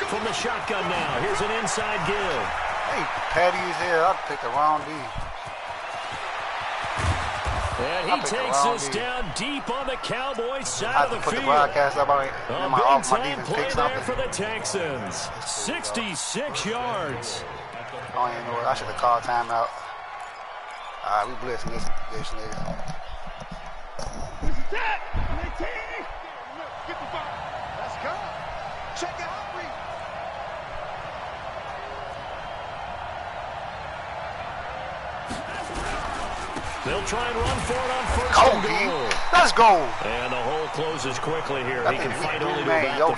From the shotgun now, here's an inside give. Hey, Patty is here. I picked the wrong D. And he takes this down deep on the Cowboys side of the field. The broadcast up on a big-time play there for the Texans. 66 yards. I don't even know what I should have called timeout. All right, we blitzing this nigga. Let's go. Check it out. They'll try and run for it on first and goal. Let's go. And the hole closes quickly here. He can fight only to about the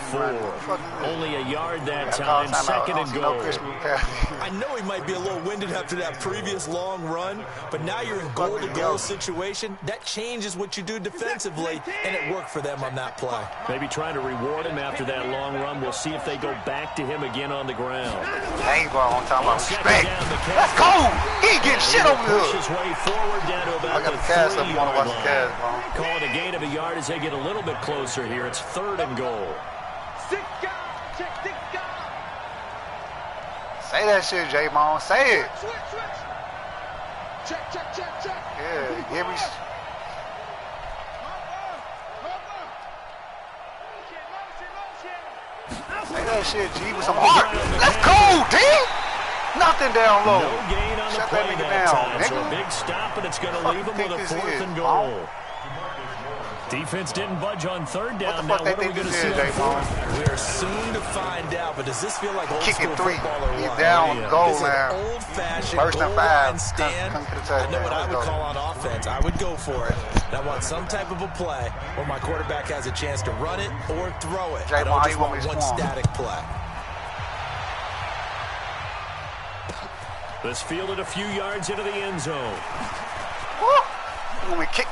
4. Only a yard that time. Second and goal. I know he might be a little winded after that previous long run, but now you're in goal-to-goal situation. That changes what you do defensively, and it worked for them on that play. Maybe trying to reward him after that long run. We'll see if they go back to him again on the ground. Ain't going on talking about respect. Let's go. He ain't getting shit over here. Pushes way forward down to about the 3-yard line. Call it a gain of a yard as they get a little bit closer here. It's third and goal. Say that shit, J-Mon. Say it. Check. Yeah, give me. Say that shit, G, with some heart. Let's go, D. Nothing down low. No gain on the play that time. So a big stop, and it's going to leave him with a 4th and goal. Defense didn't budge on third down. Now, what are we going to see on 4th? We are soon to find out, but does this feel like old school football or what? He's down, goal line. Old-fashioned First and goal 5. line stand. I know what I would call on offense. I would go for it. And I want some type of a play where my quarterback has a chance to run it or throw it. I don't just want one static play. This fielded a few yards into the end zone. When we kick.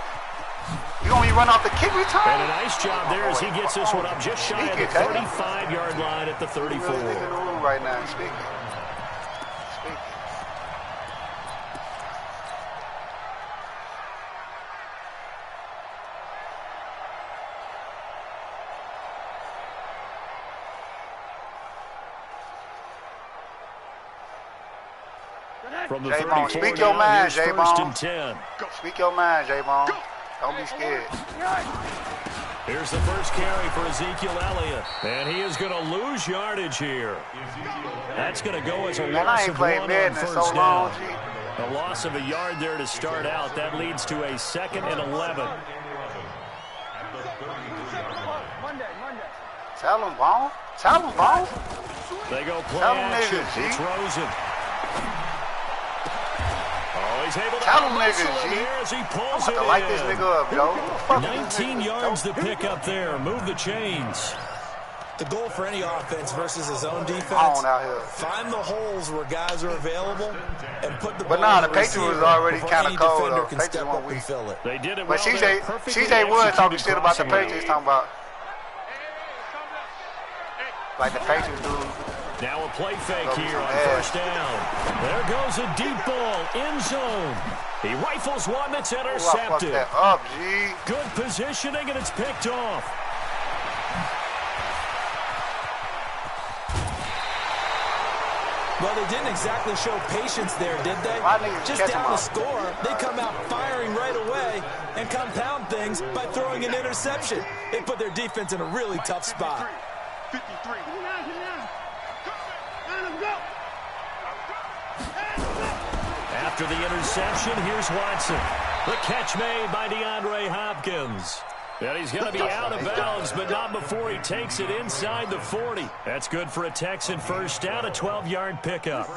You want me to run off the kick return? And a nice job there as he gets this one up just shy of the 35-yard line at the 34. Right now, speaking. From the J-Bone, 34 speak your mind, J-Bone. Speak your mind, J-Bone. Don't be scared. Here's the first carry for Ezekiel Elliott. And he is going to lose yardage here. That's going to go as a loss of 1 on first down. A loss of a yard there to start out. That leads to a 2nd and 11. Tell him, Bone. Tell him, Bone. They go play action. It's Rosen. Oh, he's able to tell him niggas, G. As he pulls I'm about to light this nigga up, yo. 19 yards to pick up there. Move the chains. The goal for any offense versus his own defense, out here. Find the holes where guys are available and put the ball. But nah, the Patriots was already kind of cold, though. Can step up and fill it. They did it but well. CJ was talking shit about the Patriots, talking about like the Patriots do. Now a play fake here on first down. There goes a deep ball, end zone. He rifles one that's intercepted. That up, G. Good positioning, and it's picked off. Well, they didn't exactly show patience there, did they? Just down the score, they come out firing right away and compound things by throwing an interception. They put their defense in a really tough spot. 53. After the interception, here's Watson. The catch made by DeAndre Hopkins. And he's going to be out of bounds, but not before he takes it inside the 40. That's good for a Texan first down, a 12-yard pickup.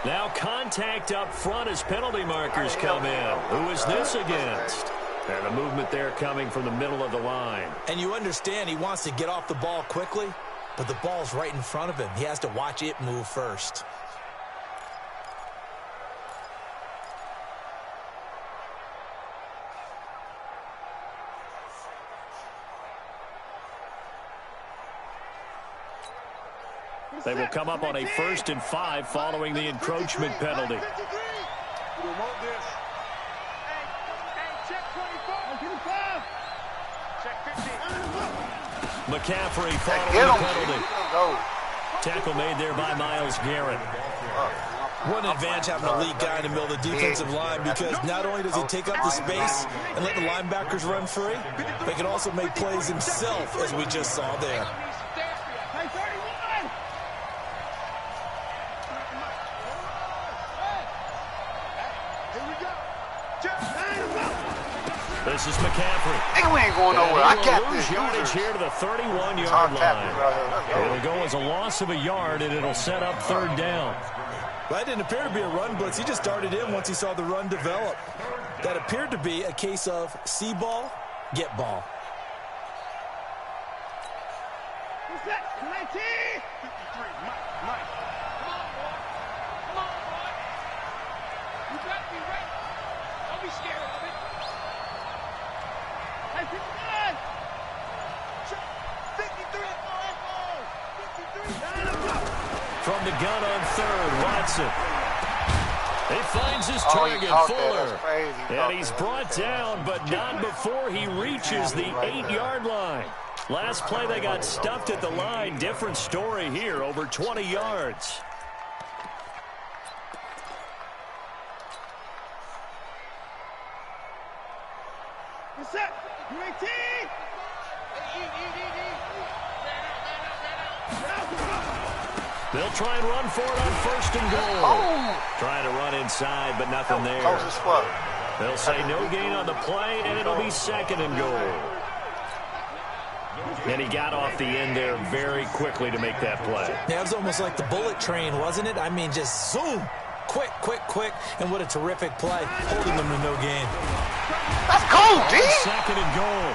Now contact up front as penalty markers come in. Who is this against? And a movement there coming from the middle of the line. And you understand he wants to get off the ball quickly, but the ball's right in front of him. He has to watch it move first. They will come up on a 1st and 5 following the encroachment penalty. McCaffrey following the penalty. Tackle made there by Myles Garrett. What an advantage having a lead guy in the middle of the defensive line, because not only does he take up the space and let the linebackers run free, but he can also make plays himself, as we just saw there. This is McCaffrey. We ain't going nowhere. I got this. Yardage here to the 31-yard line. It'll go as a loss of a yard, and it'll set up 3rd down. That didn't appear to be a run blitz. He just darted in once he saw the run develop. That appeared to be a case of see ball, get ball. Who's that? 19! 53, Mike. Come on, boy. You got to be right. Don't be scared of it. Hey, 59! 53! From the gun on 3rd, Watson. He finds his target, Fuller. And he's brought down, but not before he reaches the 8-yard line. Last play, they got stuffed at the line. Different story here, over 20 yards. What's that? UAT! They'll try and run for it on 1st and goal. Trying to run inside, but nothing there. They'll say no gain on the play, and it'll be 2nd and goal. And he got off the end there very quickly to make that play. Yeah, it was almost like the bullet train, wasn't it? I mean, just zoom. Quick, quick, quick. And what a terrific play, holding them to no gain. That's cool, D. 2nd and goal.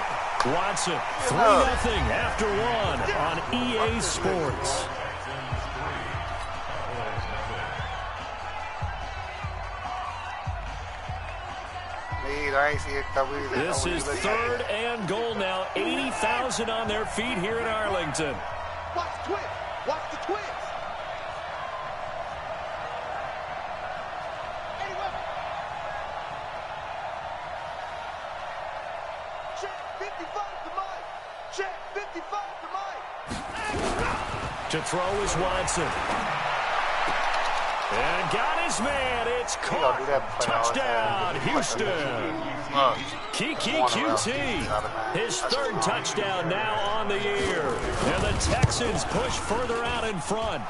Watson, 3-0 after 1 on EA Sports. This is 3rd and goal now. 80,000 on their feet here in Arlington. Watch the twins. Watch the twins. Check 55 to Mike. Check 55 to Mike. To throw is Watson. And got his man. It's caught. Touchdown, Houston. Kiki QT. His 3rd touchdown now on the year. And the Texans push further out in front.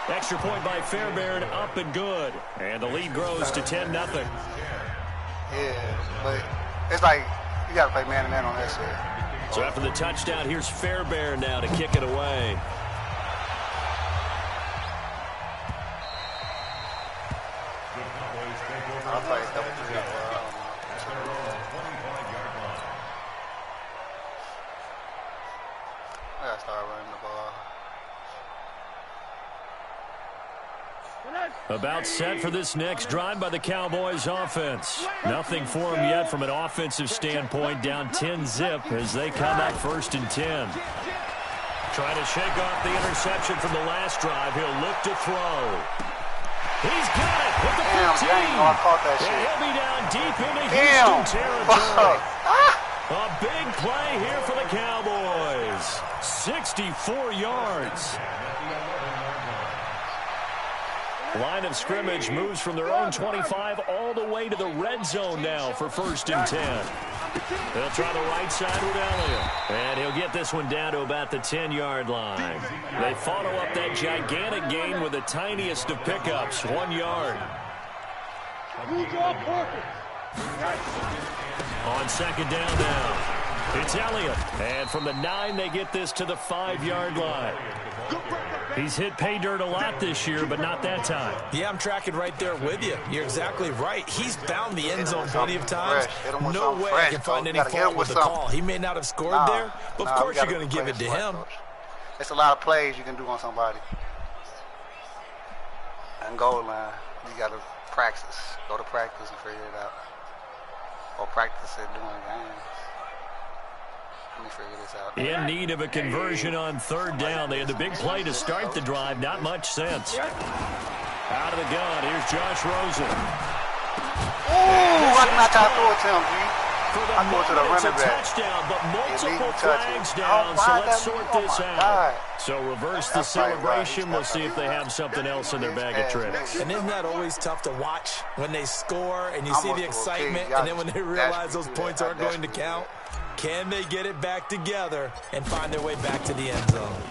Extra point by Fairbairn, up and good. And the lead grows to 10-0. Yeah, but it's like you got to play man-to-man on that shit. So after the touchdown, here's Fairbairn now to kick it away. I'll play double 3. I gotta start running the ball. About set for this next drive by the Cowboys offense. Nothing for them yet from an offensive standpoint. Down 10-0 as they come up 1st and 10. Trying to shake off the interception from the last drive. He'll look to throw. He's got it with the 15. I caught that shit. And he'll be down deep into Houston territory. A big play here for the Cowboys. 64 yards. Line of scrimmage moves from their own 25 all the way to the red zone now for 1st and 10. They'll try the right side with Elliott. And he'll get this one down to about the 10-yard line. They follow up that gigantic gain with the tiniest of pickups, 1 yard. On 2nd down now, it's Elliott. And from the 9, they get this to the 5-yard line. He's hit pay dirt a lot this year, but not that time. Yeah, I'm tracking right there with you. You're exactly right. He's found the end zone plenty of times. No way I can find any fault with the call. He may not have scored there, but of course you're going to give it to him. It's a lot of plays you can do on somebody. And goal line, you got to practice. Go to practice and figure it out. Or practice it during games. In need of a conversion on third down. They had the big play to start the drive. Not much sense. Out of the gun, here's Josh Rosen. Ooh, I did not try to throw it to him, G. For the I threw it to the running back. Touchdown, but multiple flags down, so let's sort this out. So reverse the celebration. We'll see if they have something else in their bag of tricks. And isn't that always tough to watch when they score and you see the excitement, and then when they realize those points aren't going to count? Can they get it back together and find their way back to the end zone?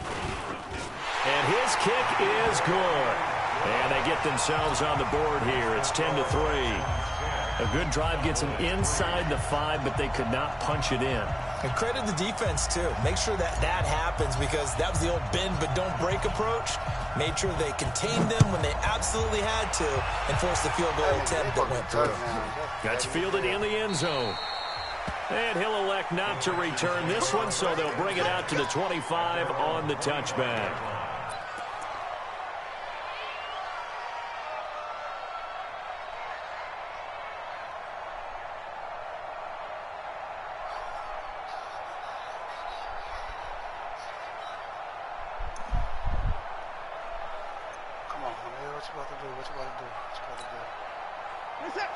And his kick is good. And they get themselves on the board here. It's 10-3. A good drive gets them inside the 5, but they could not punch it in. And credit the defense, too. Make sure that happens, because that was the old bend but don't break approach. Made sure they contained them when they absolutely had to and forced the field goal attempt that went through. That's fielded in the end zone. And he'll elect not to return this one, so they'll bring it out to the 25 on the touchback.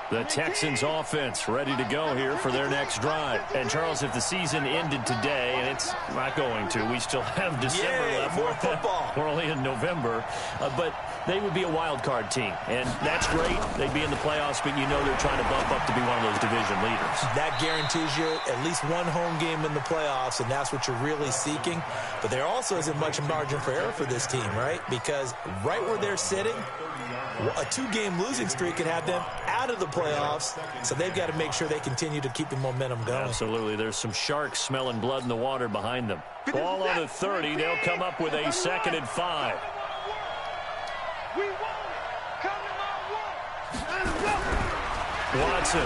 The Texans offense ready to go here for their next drive. And, Charles, if the season ended today, and it's not going to, we still have December left. More football. We're only in November. But they would be a wild card team. And that's great. They'd be in the playoffs, but you know they're trying to bump up to be one of those division leaders. That guarantees you at least one home game in the playoffs, and that's what you're really seeking. But there also isn't much margin for error for this team, right? Because right where they're sitting, a 2-game losing streak could have them out of the playoffs, so they've got to make sure they continue to keep the momentum going. Absolutely. There's some sharks smelling blood in the water behind them. Ball on the 30. They'll come up with a 2nd and 5. Watson.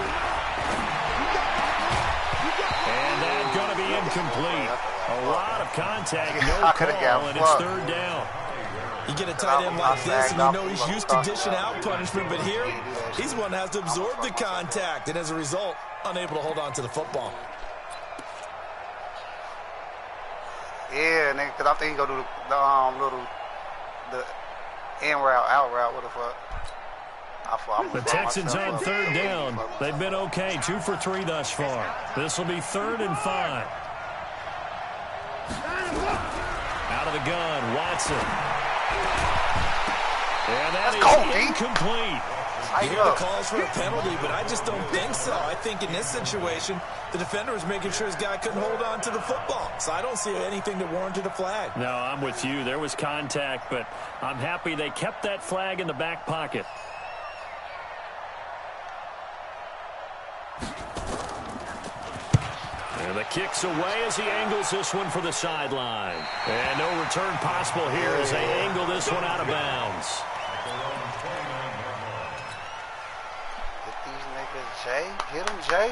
And that's going to be incomplete. A lot of contact, no call, and it's 3rd down. You get a tight end like this, and you know he's used to dishing out punishment, but here, he's one that has to absorb the contact, and as a result, unable to hold on to the football. Yeah, nigga, because I think he go to the in route, out route, what the fuck? The Texans on 3rd down. They've been okay, 2 for 3 thus far. This will be 3rd and 5. Out of the gun, Watson. And that is incomplete. You hear the calls for a penalty, but I just don't think so. I think in this situation, the defender was making sure his guy couldn't hold on to the football. So I don't see anything that warranted a flag. No, I'm with you. There was contact, but I'm happy they kept that flag in the back pocket. And the kick's away as he angles this one for the sideline. And no return possible here as they angle this one out of bounds. Get these niggas, Jay. Get him, Jay.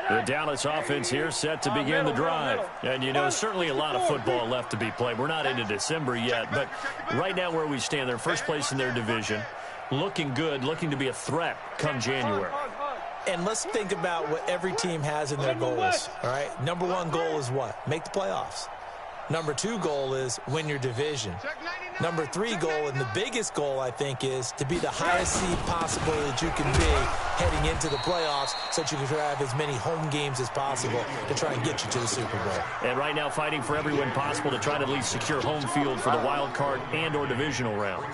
The Dallas offense here set to begin the drive. And, you know, certainly a lot of football left to be played. We're not into December yet, but right now where we stand, they're first place in their division, looking good, looking to be a threat come January. And let's think about what every team has in their goals, all right? Number 1 goal is what? Make the playoffs. Number 2 goal is win your division. Number 3 goal, and the biggest goal, I think, is to be the highest seed possible that you can be heading into the playoffs so that you can have as many home games as possible to try and get you to the Super Bowl. And right now fighting for every win possible to try to at least secure home field for the wild card and or divisional round.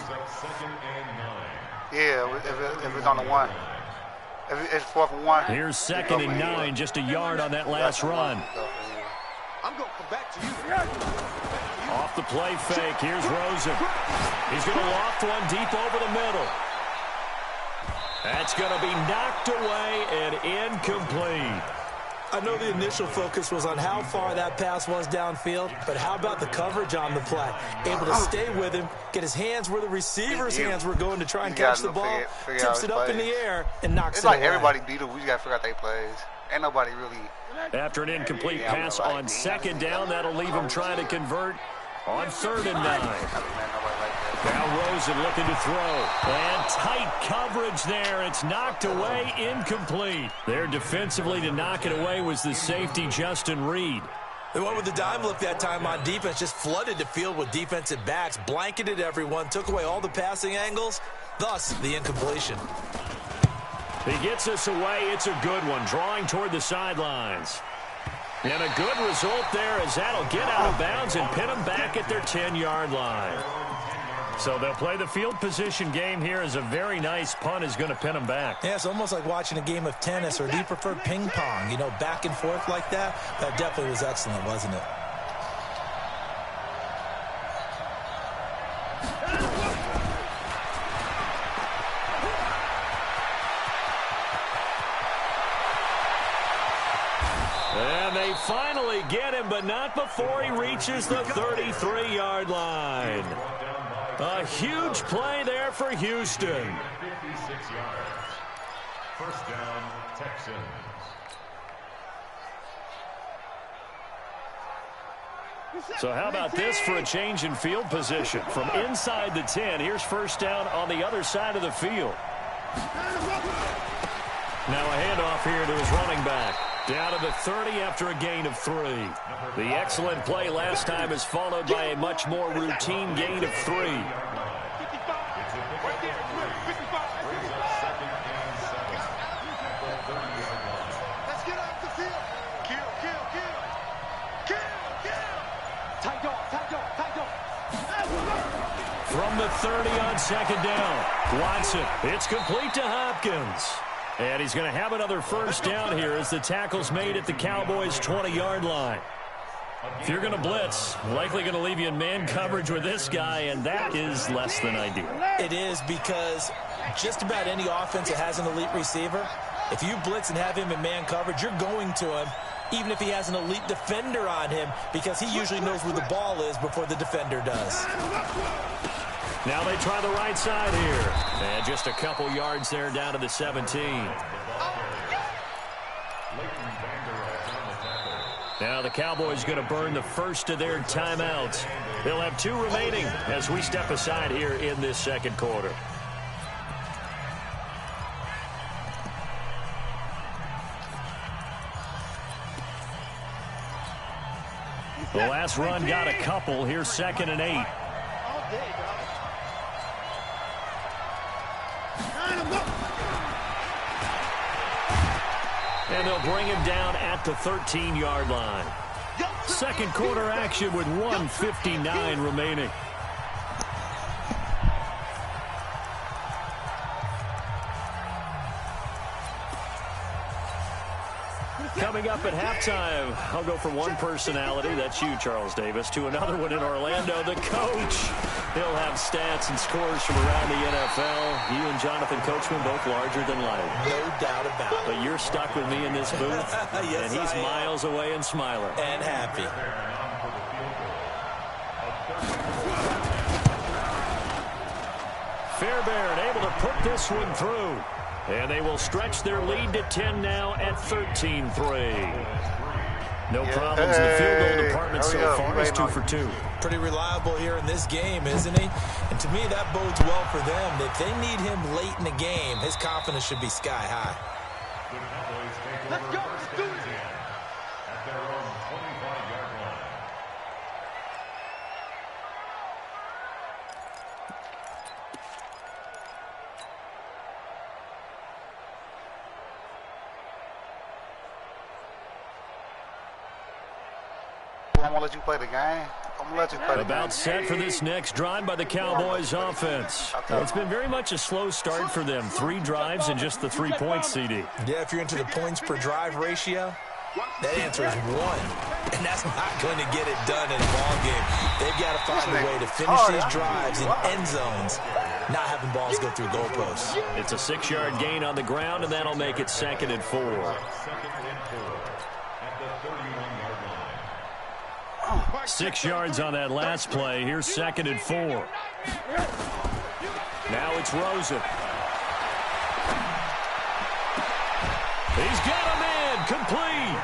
Yeah, if it's on the 1. If it's 4th and 1. Here's 2nd and 9, just a yard on that last run. I'm going to come back to you. Off the play fake, here's Rosen. He's going to loft one deep over the middle. That's going to be knocked away and incomplete. I know the initial focus was on how far that pass was downfield, but how about the coverage on the play? Able to stay with him, get his hands where the receiver's hands were going to try and catch the ball, tips it up in the air, and knocks it away. It's like everybody beat him. We just got to figure out their plays. Ain't nobody really. After an incomplete pass on 2nd down, that'll leave him trying to convert on 3rd and 9. Now Rosen looking to throw. And tight coverage there. It's knocked away, incomplete. There defensively to knock it away was the safety, Justin Reed. They went with the dime look that time on defense, just flooded the field with defensive backs, blanketed everyone, took away all the passing angles, thus the incompletion. He gets us away. It's a good one, drawing toward the sidelines. And a good result there as that'll get out of bounds and pin them back at their 10-yard line. So they'll play the field position game here as a very nice punt is going to pin them back. Yeah, it's almost like watching a game of tennis, or do you prefer ping pong? You know, back and forth like that? That definitely was excellent, wasn't it? And they finally get him, but not before he reaches the 33-yard line. A huge play there for Houston. 56 yards. First down, Texans. So how about this for a change in field position? From inside the 10, here's first down on the other side of the field. Now a handoff here to his running back. Down to the 30 after a gain of 3. The excellent play last time is followed by a much more routine gain of 3. Let's get off the field. Kill. Tight dog. From the 30 on second down. Watson, it's complete to Hopkins. And he's going to have another first down here as the tackle's made at the Cowboys' 20-yard line. If you're going to blitz, likely going to leave you in man coverage with this guy, and that is less than ideal. It is, because just about any offense that has an elite receiver, if you blitz and have him in man coverage, you're going to him, even if he has an elite defender on him, because he usually knows where the ball is before the defender does. Now they try the right side here. And just a couple yards there down to the 17. Now the Cowboys going to burn the first of their timeouts. They'll have 2 remaining as we step aside here in this second quarter. The last run got a couple. Here's 2nd and 8. And they'll bring him down at the 13-yard line. Second quarter action with 1:59 remaining. Coming up at halftime, I'll go from one personality, that's you, Charles Davis, to another one in Orlando, the coach. He'll have stats and scores from around the NFL. You and Jonathan Coachman both larger than life. No doubt about it. But you're stuck with me in this booth, yes, and he's miles away and smiling. And happy. Fairbairn able to put this one through. And they will stretch their lead to 10 now at 13-3. No problems in the field goal department so far. He's 2 for 2. Pretty reliable here in this game, isn't he? And to me, that bodes well for them. If they need him late in the game, his confidence should be sky high. Let's go. Let's do it. At their own 25-yard line. I'm gonna let you play the game. I'm gonna let you play the game. About set for this next drive by the Cowboys offense. It's been very much a slow start for them. 3 drives and just the 3 points, CD. Yeah, if you're into the points per drive ratio, that answer is 1. And that's not going to get it done in a ball game. They've got to find a way to finish these drives in end zones, not having balls go through goalposts. It's a 6-yard gain on the ground, and that'll make it 2nd and 4. 2nd and 4 at the 31-yard line. 6 yards on that last play. Here's 2nd and 4. Now it's Rosen. He's got a man complete.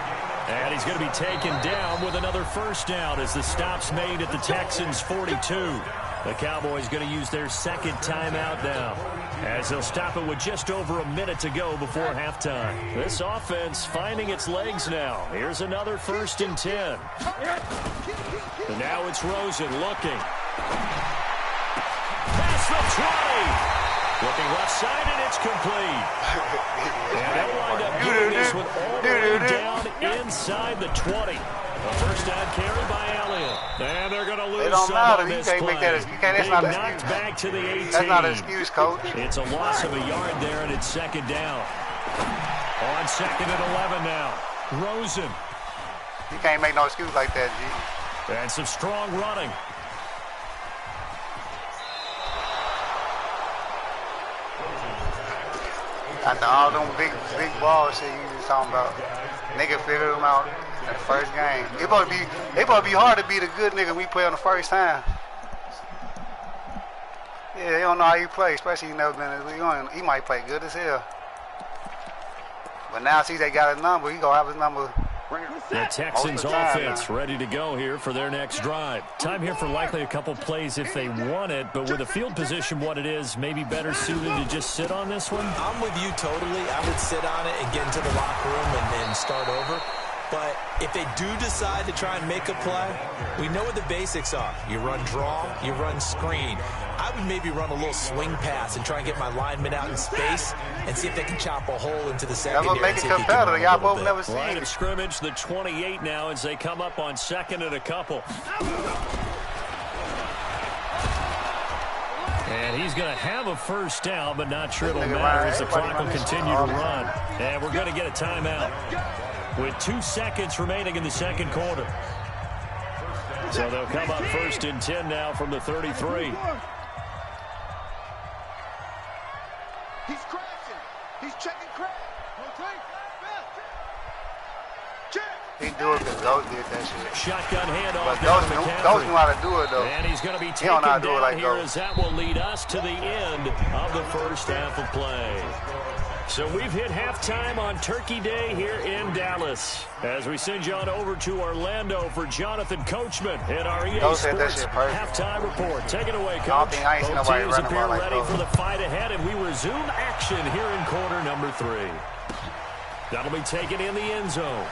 And he's going to be taken down with another first down as the stop's made at the Texans' 42. The Cowboys going to use their second timeout now, as they'll stop it with just over a minute to go before halftime. This offense finding its legs now. Here's another 1st and 10. And now it's Rosen looking. Past the 20. Looking left side, and it's complete. And they'll wind up doing this with all the way down inside the 20. A first down carry by Elliott. And they're going to lose. It don't some matter. on You this can't play. make that excuse. That's not an excuse. Knocked back to the 18. That's not an excuse, coach. It's a loss of a yard there, and it's 2nd down. On 2nd and 11 now. Rosen. You can't make no excuse like that, G. And some strong running. After all them big ball shit you was talking about, nigga figured them out in the first game. It supposed to be hard to be the good nigga we play on the first time. Yeah, they don't know how you play, especially you never been in the league. He might play good as hell. But now since they got his number, he gonna have his number. The Texans offense ready to go here for their next drive. Time here for likely a couple plays if they want it, but with the field position what it is, maybe better suited to just sit on this one? I'm with you totally. I would sit on it and get into the locker room and start over. But if they do decide to try and make a play, we know what the basics are. You run draw, you run screen. I would maybe run a little swing pass and try and get my linemen out in space and see if they can chop a hole into the secondary. That's what make it competitive. Y'all both never seen Line it. of scrimmage, the 28 now as they come up on 2nd and a couple. And he's going to have a first down, but not sure it'll matter as the clock will continue to run. And we're going to get a timeout with 2 seconds remaining in the second quarter. So they'll come up 1st and 10 now from the 33. He's crashing. He's checking crash. He do it because Ghost did that shit. Shotgun handoff. But Ghost knew how to do it, though. And he's going to be He taken don't know how to do down it like here Ghost. as that will lead us to the end of the first half of play. So we've hit halftime on Turkey Day here in Dallas. As we send you on over to Orlando for Jonathan Coachman in our EA Ghost said that Sports shit perfect. halftime report. Take it away, I don't Coach. think I ain't seen Both nobody teams running appear more like ready Ghost. for the fight ahead, and we resume action here in quarter number 3. That'll be taken in the end zone.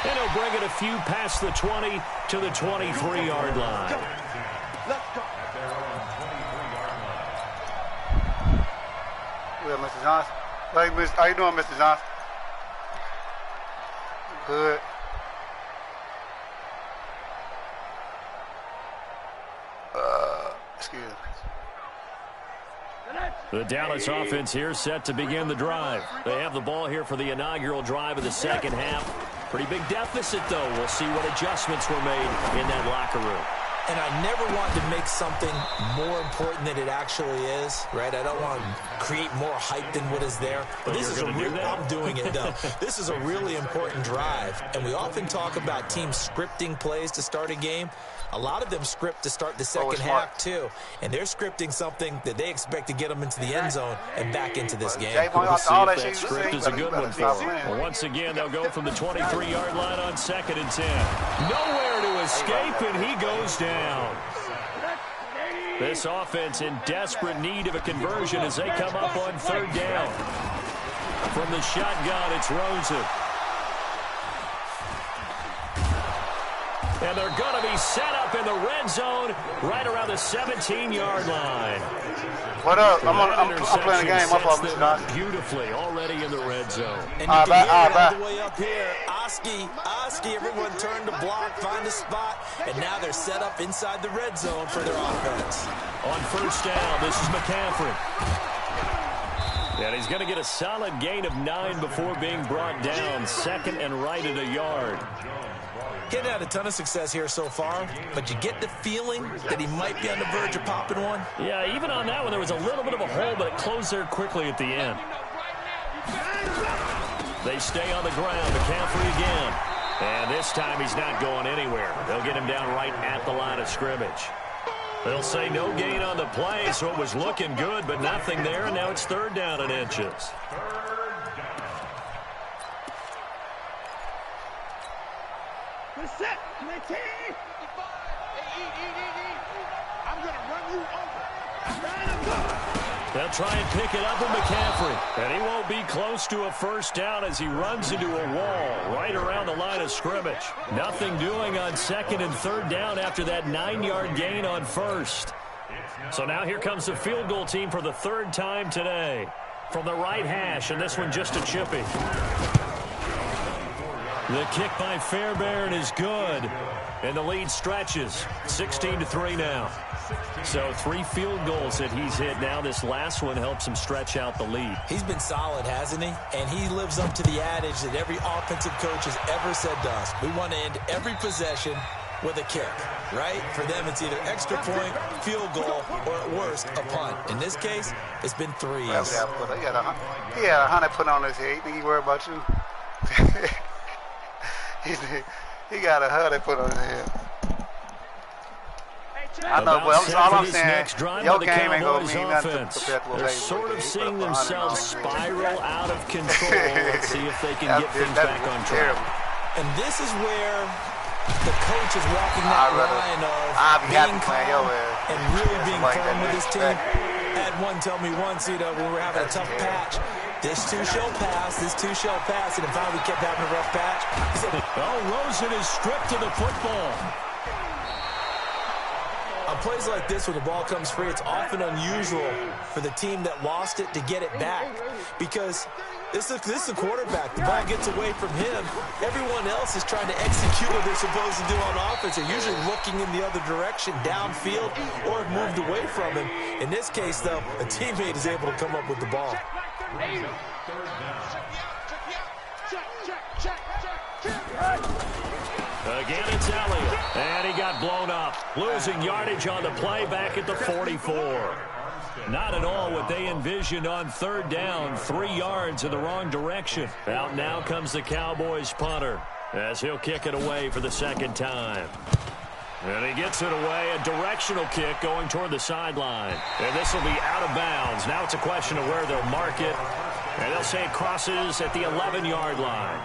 And he'll bring it a few past the 20 to the 23-yard line. Let's go. Well, Mr. Johnson. How you doing, Mr. Johnson? Good. Excuse me. The Dallas offense here set to begin the drive. They have the ball here for the inaugural drive of the second half. Pretty big deficit, though. We'll see what adjustments were made in that locker room. And I never want to make something more important than it actually is, right? I don't want to create more hype than what is there. But this is I'm doing it, though. This is a really important drive. And we often talk about teams scripting plays to start a game. A lot of them script to start the second half, too. And they're scripting something that they expect to get them into the end zone and back into this game. We'll see if that script is a good one for them. Well, once again, they'll go from the 23-yard line on 2nd and 10. Nowhere to escape, and he goes down. This offense in desperate need of a conversion as they come up on 3rd down. From the shotgun, it's Rosen. And they're going to be set up in the red zone right around the 17-yard line. What up? I'm playing the game. My fault, Mr. Johnson. Beautifully already in the red zone. And you can hear all the way up here. Oski, everyone turned to block, find a spot, and now they're set up inside the red zone for their offense. On 1st down, this is McCaffrey. And he's going to get a solid gain of 9 before being brought down. 2nd and right at a yard. He's had a ton of success here so far, but you get the feeling that he might be on the verge of popping one. Yeah, even on that one, there was a little bit of a hole, but it closed there quickly at the end. They stay on the ground. McCaffrey again. And this time he's not going anywhere. They'll get him down right at the line of scrimmage. They'll say no gain on the play, so it was looking good, but nothing there, and now it's 3rd down and inches. Set. Clemente. I'm going to run you over. They'll try and pick it up with McCaffrey. And he won't be close to a first down as he runs into a wall right around the line of scrimmage. Nothing doing on 2nd and 3rd down after that 9-yard gain on 1st. So now here comes the field goal team for the 3rd time today. From the right hash, and this one just a chippy. The kick by Fairbairn is good. And the lead stretches. 16-3 now. So 3 field goals that he's hit now. This last one helps him stretch out the lead. He's been solid, hasn't he? And he lives up to the adage that every offensive coach has ever said to us. We want to end every possession with a kick, right? For them, it's either extra point, field goal, or at worst, a punt. In this case, it's been 3s. He had 100 put on his head. You think he worried about you? He got 100 put on his head. I know, but all I'm saying, your game ain't going to mean nothing compared to what they're sort of seeing themselves spiral out of control. Let's see if they can get things back on track. And this is where the coach is walking that line of being calm and really being firm with his team. Had one tell me once, when we were having a tough patch, this too shall pass, this too shall pass, and if we kept having a rough patch, he said, Rosen is stripped to the football. On plays like this, when the ball comes free, it's often unusual for the team that lost it to get it back, because this is the quarterback. The ball gets away from him. Everyone else is trying to execute what they're supposed to do on offense. They're usually looking in the other direction, downfield, or have moved away from him. In this case, though, a teammate is able to come up with the ball. Again, it's Elliott. And he got blown up. Losing yardage on the play back at the 44. Not at all what they envisioned on 3rd down. 3 yards in the wrong direction. Out now comes the Cowboys punter as he'll kick it away for the 2nd time. And he gets it away, a directional kick going toward the sideline. And this will be out of bounds. Now it's a question of where they'll mark it. And they'll say it crosses at the 11-yard line.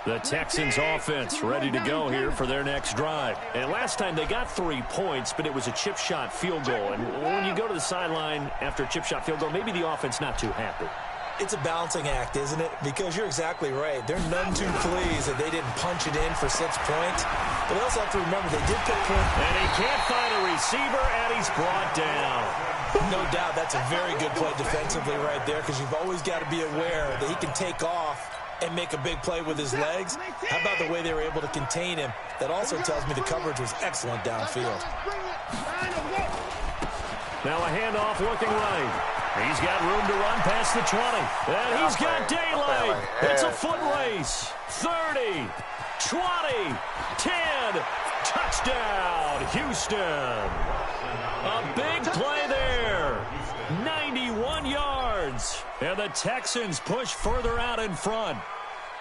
The Texans offense ready to go here for their next drive. And last time they got 3 points, but it was a chip shot field goal. And when you go to the sideline after a chip shot field goal, maybe the offense not too happy. It's a balancing act, isn't it? Because you're exactly right. They're none too pleased that they didn't punch it in for 6 points. But they also have to remember they did put points. And he can't find a receiver, and he's brought down. No doubt that's a very good play defensively right there, because you've always got to be aware that he can take off and make a big play with his legs. How about the way they were able to contain him? That also tells me the coverage was excellent downfield. Now a handoff looking right. He's got room to run past the 20. And he's got daylight. It's a foot race. 30, 20, 10. Touchdown, Houston. A big play there. 91 yards. And the Texans push further out in front.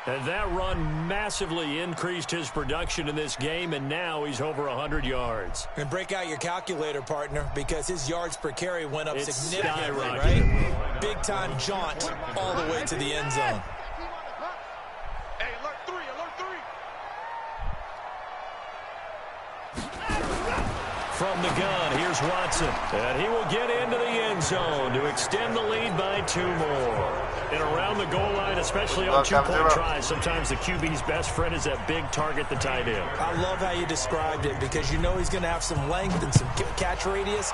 And that run massively increased his production in this game, and now he's over 100 yards. And break out your calculator, partner, because his yards per carry went up significantly, right? Big-time jaunt all the way to the end zone. Hey, alert 3, alert 3. From the gun, here's Watson. And he will get into the end zone to extend the lead by 2 more. And around the goal line, especially on 2-point tries, sometimes the QB's best friend is that big target, the tight end. I love how you described it, because you know he's going to have some length and some catch radius.